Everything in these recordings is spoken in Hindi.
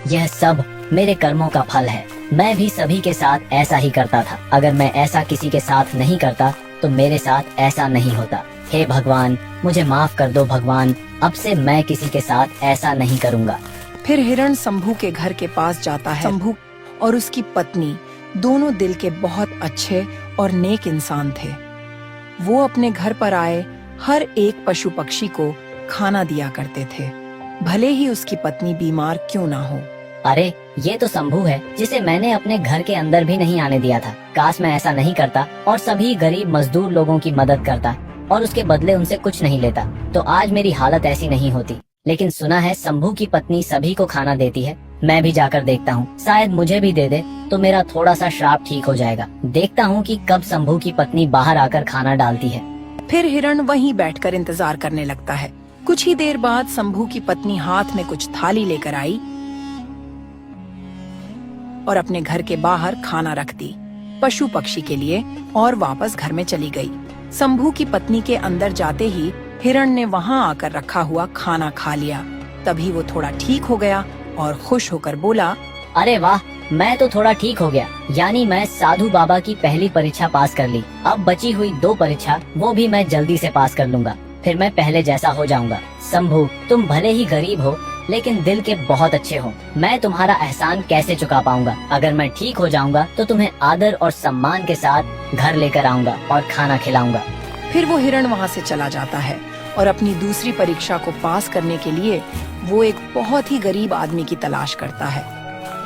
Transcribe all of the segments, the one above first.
यह सब मेरे कर्मों का फल है। मैं भी सभी के साथ ऐसा ही करता था। अगर मैं ऐसा किसी के साथ नहीं करता तो मेरे साथ ऐसा नहीं होता। हे भगवान, मुझे माफ कर दो भगवान, अब से मैं किसी के साथ ऐसा नहीं करूँगा। फिर हिरण शंभू के घर के पास जाता है। शंभू और उसकी पत्नी दोनों दिल के बहुत अच्छे और नेक इंसान थे। वो अपने घर पर आए हर एक पशु पक्षी को खाना दिया करते थे, भले ही उसकी पत्नी बीमार क्यों ना हो। अरे ये तो शंभू है जिसे मैंने अपने घर के अंदर भी नहीं आने दिया था। काश मैं ऐसा नहीं करता और सभी गरीब मजदूर लोगों की मदद करता और उसके बदले उनसे कुछ नहीं लेता, तो आज मेरी हालत ऐसी नहीं होती। लेकिन सुना है शंभू की पत्नी सभी को खाना देती है। मैं भी जाकर देखता हूँ, शायद मुझे भी दे दे तो मेरा थोड़ा सा श्राप ठीक हो जाएगा। देखता हूँ कि कब शंभू की पत्नी बाहर आकर खाना डालती है। फिर हिरण वहीं बैठकर इंतजार करने लगता है। कुछ ही देर बाद शंभू की पत्नी हाथ में कुछ थाली लेकर आई और अपने घर के बाहर खाना रख दी पशु पक्षी के लिए और वापस घर में चली गई। शंभू की पत्नी के अंदर जाते ही हिरण ने वहां आकर रखा हुआ खाना खा लिया। तभी वो थोड़ा ठीक हो गया और खुश होकर बोला, अरे वाह, मैं तो थोड़ा ठीक हो गया। यानी मैं साधु बाबा की पहली परीक्षा पास कर ली। अब बची हुई 2 परीक्षा वो भी मैं जल्दी से पास कर लूंगा, फिर मैं पहले जैसा हो जाऊंगा। शंभू, तुम भले ही गरीब हो लेकिन दिल के बहुत अच्छे हो। मैं तुम्हारा एहसान कैसे चुका पाऊंगा। अगर मैं ठीक हो जाऊंगा तो तुम्हें आदर और सम्मान के साथ घर लेकर आऊंगा और खाना खिलाऊंगा। फिर वो हिरण वहाँ से चला जाता है और अपनी दूसरी परीक्षा को पास करने के लिए वो एक बहुत ही गरीब आदमी की तलाश करता है।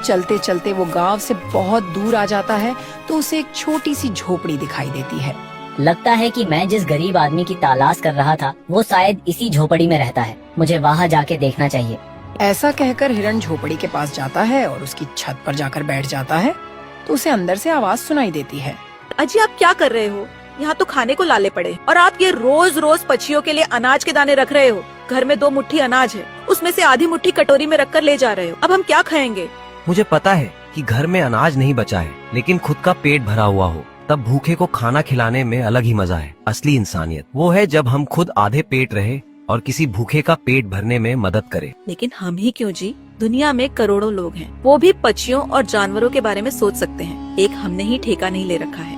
चलते चलते वो गांव से बहुत दूर आ जाता है तो उसे एक छोटी सी झोपड़ी दिखाई देती है। लगता है कि मैं जिस गरीब आदमी की तलाश कर रहा था वो शायद इसी झोपड़ी में रहता है। मुझे वहाँ जाके देखना चाहिए। ऐसा कहकर हिरण झोपड़ी के पास जाता है और उसकी छत पर जाकर बैठ जाता है तो उसे अंदर से आवाज सुनाई देती है, अजी आप क्या कर रहे हो? यहाँ तो खाने को लाले पड़े और आप ये रोज रोज पक्षियों के लिए अनाज के दाने रख रहे हो। घर में 2 मुट्ठी अनाज है, उसमें से आधी मुट्ठी कटोरी में रखकर ले जा रहे हो। अब हम क्या खाएंगे? मुझे पता है कि घर में अनाज नहीं बचा है, लेकिन खुद का पेट भरा हुआ हो तब भूखे को खाना खिलाने में अलग ही मजा है। असली इंसानियत वो है जब हम खुद आधे पेट रहे और किसी भूखे का पेट भरने में मदद करे। लेकिन हम ही क्यों जी, दुनिया में करोड़ों लोग हैं, वो भी पक्षियों और जानवरों के बारे में सोच सकते हैं। एक हमने ही ठेका नहीं ले रखा है।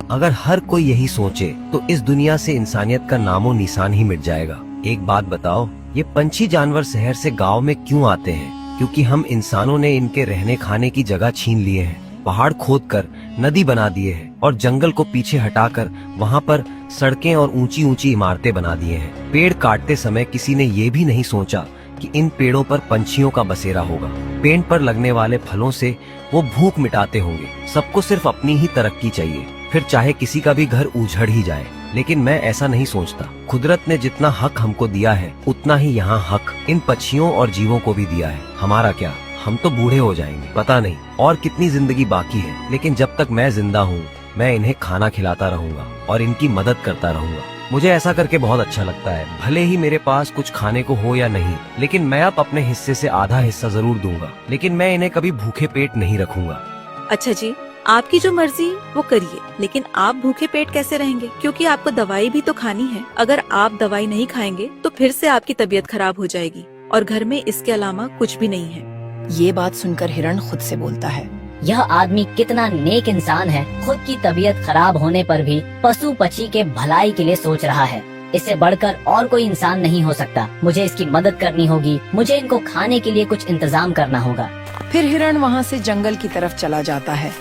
अगर हर कोई यही सोचे तो इस दुनिया से इंसानियत का नामो निशान ही मिट जाएगा। एक बात बताओ, ये पंछी जानवर शहर से गांव में क्यों आते हैं? क्योंकि हम इंसानों ने इनके रहने खाने की जगह छीन लिए हैं। पहाड़ खोदकर नदी बना दिए हैं और जंगल को पीछे हटाकर वहाँ पर सड़कें और ऊंची ऊंची इमारतें बना दिए हैं। पेड़ काटते समय किसी ने ये भी नहीं सोचा कि इन पेड़ों पर पंछियों का बसेरा होगा। पेड़ पर लगने वाले फलों से वो भूख मिटाते होंगे। सबको सिर्फ अपनी ही तरक्की चाहिए, फिर चाहे किसी का भी घर उजड़ ही जाए। लेकिन मैं ऐसा नहीं सोचता। कुदरत ने जितना हक हमको दिया है उतना ही यहाँ हक इन पक्षियों और जीवों को भी दिया है। हमारा क्या, हम तो बूढ़े हो जाएंगे, पता नहीं और कितनी जिंदगी बाकी है। लेकिन जब तक मैं जिंदा हूँ मैं इन्हें खाना खिलाता रहूंगा और इनकी मदद करता रहूंगा। मुझे ऐसा करके बहुत अच्छा लगता है। भले ही मेरे पास कुछ खाने को हो या नहीं, लेकिन मैं अब अपने हिस्से से आधा हिस्सा जरूर दूंगा। लेकिन मैं इन्हें कभी भूखे पेट नहीं रखूंगा। अच्छा जी, आपकी जो मर्जी वो करिए, लेकिन आप भूखे पेट कैसे रहेंगे? क्योंकि आपको दवाई भी तो खानी है। अगर आप दवाई नहीं खाएंगे तो फिर से आपकी तबीयत खराब हो जाएगी और घर में इसके अलावा कुछ भी नहीं है। ये बात सुनकर हिरण खुद से बोलता है, यह आदमी कितना नेक इंसान है। खुद की तबीयत खराब होने पर भी पशु पक्षी के भलाई के लिए सोच रहा है। इससे बढ़कर और कोई इंसान नहीं हो सकता। मुझे इसकी मदद करनी होगी। मुझे इनको खाने के लिए कुछ इंतजाम करना होगा। फिर हिरण वहाँ से जंगल की तरफ चला जाता है।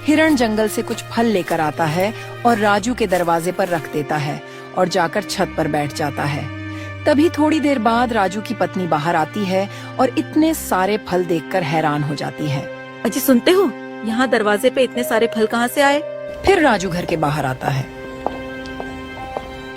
हिरण जंगल से कुछ फल लेकर आता है और राजू के दरवाजे पर रख देता है और जाकर छत पर बैठ जाता है। तभी थोड़ी देर बाद राजू की पत्नी बाहर आती है और इतने सारे फल देखकर हैरान हो जाती है। अजी सुनते हो, यहाँ दरवाजे पे इतने सारे फल कहाँ से आए? फिर राजू घर के बाहर आता है।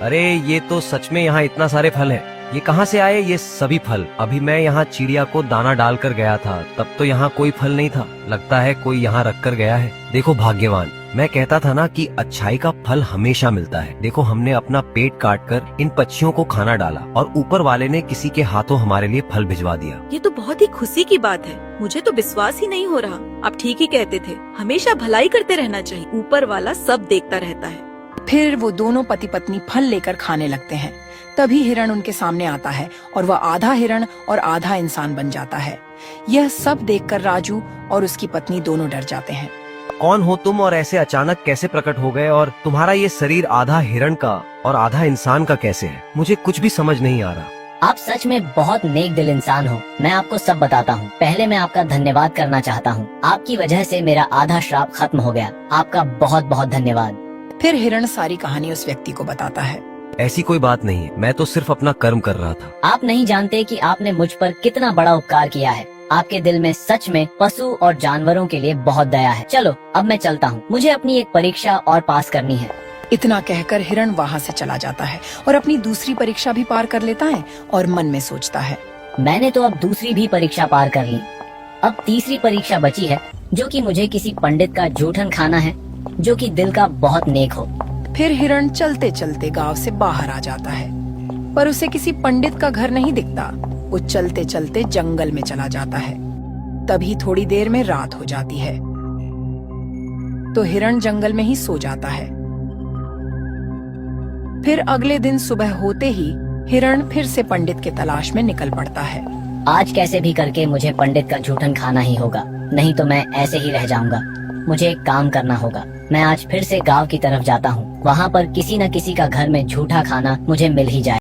अरे ये तो सच में यहाँ इतना सारे फल है। ये कहाँ से आए ये सभी फल? अभी मैं यहाँ चिड़िया को दाना डालकर गया था, तब तो यहाँ कोई फल नहीं था। लगता है कोई यहाँ रख कर गया है। देखो भाग्यवान, मैं कहता था ना कि अच्छाई का फल हमेशा मिलता है। देखो हमने अपना पेट काटकर इन पक्षियों को खाना डाला और ऊपर वाले ने किसी के हाथों हमारे लिए फल भिजवा दिया। ये तो बहुत ही खुशी की बात है। मुझे तो विश्वास ही नहीं हो रहा। आप ठीक ही कहते थे, हमेशा भलाई करते रहना चाहिए। ऊपर वाला सब देखता रहता है। फिर वो दोनों पति पत्नी फल लेकर खाने लगते हैं। तभी हिरण उनके सामने आता है और वह आधा हिरण और आधा इंसान बन जाता है। यह सब देखकर राजू और उसकी पत्नी दोनों डर जाते हैं। कौन हो तुम और ऐसे अचानक कैसे प्रकट हो गए, और तुम्हारा ये शरीर आधा हिरण का और आधा इंसान का कैसे है? मुझे कुछ भी समझ नहीं आ रहा। आप सच में बहुत नेक दिल इंसान हो। मैं आपको सब बताता हूँ। पहले मैं आपका धन्यवाद करना चाहता हूँ। आपकी वजह से मेरा आधा श्राप खत्म हो गया। आपका बहुत बहुत धन्यवाद। फिर हिरण सारी कहानी उस व्यक्ति को बताता है। ऐसी कोई बात नहीं है, मैं तो सिर्फ अपना कर्म कर रहा था। आप नहीं जानते कि आपने मुझ पर कितना बड़ा उपकार किया है। आपके दिल में सच में पशु और जानवरों के लिए बहुत दया है। चलो अब मैं चलता हूँ, मुझे अपनी एक परीक्षा और पास करनी है। इतना कहकर हिरण वहाँ से चला जाता है और अपनी दूसरी परीक्षा भी पार कर लेता है और मन में सोचता है, मैंने तो अब दूसरी भी परीक्षा पार कर ली। अब तीसरी परीक्षा बची है, जो कि मुझे किसी पंडित का जूठन खाना है, जो कि दिल का बहुत नेक हो। फिर हिरण चलते चलते गांव से बाहर आ जाता है, पर उसे किसी पंडित का घर नहीं दिखता। वो चलते चलते जंगल में चला जाता है। तभी थोड़ी देर में रात हो जाती है, तो हिरण जंगल में ही सो जाता है। फिर अगले दिन सुबह होते ही हिरण फिर से पंडित के तलाश में निकल पड़ता है। आज कैसे भी करके मुझे पंडित का जूठन खाना ही होगा, नहीं तो मैं ऐसे ही रह जाऊंगा। मुझे एक काम करना होगा। मैं आज फिर से गांव की तरफ जाता हूँ। वहाँ पर किसी न किसी का घर में झूठा खाना मुझे मिल ही जाए।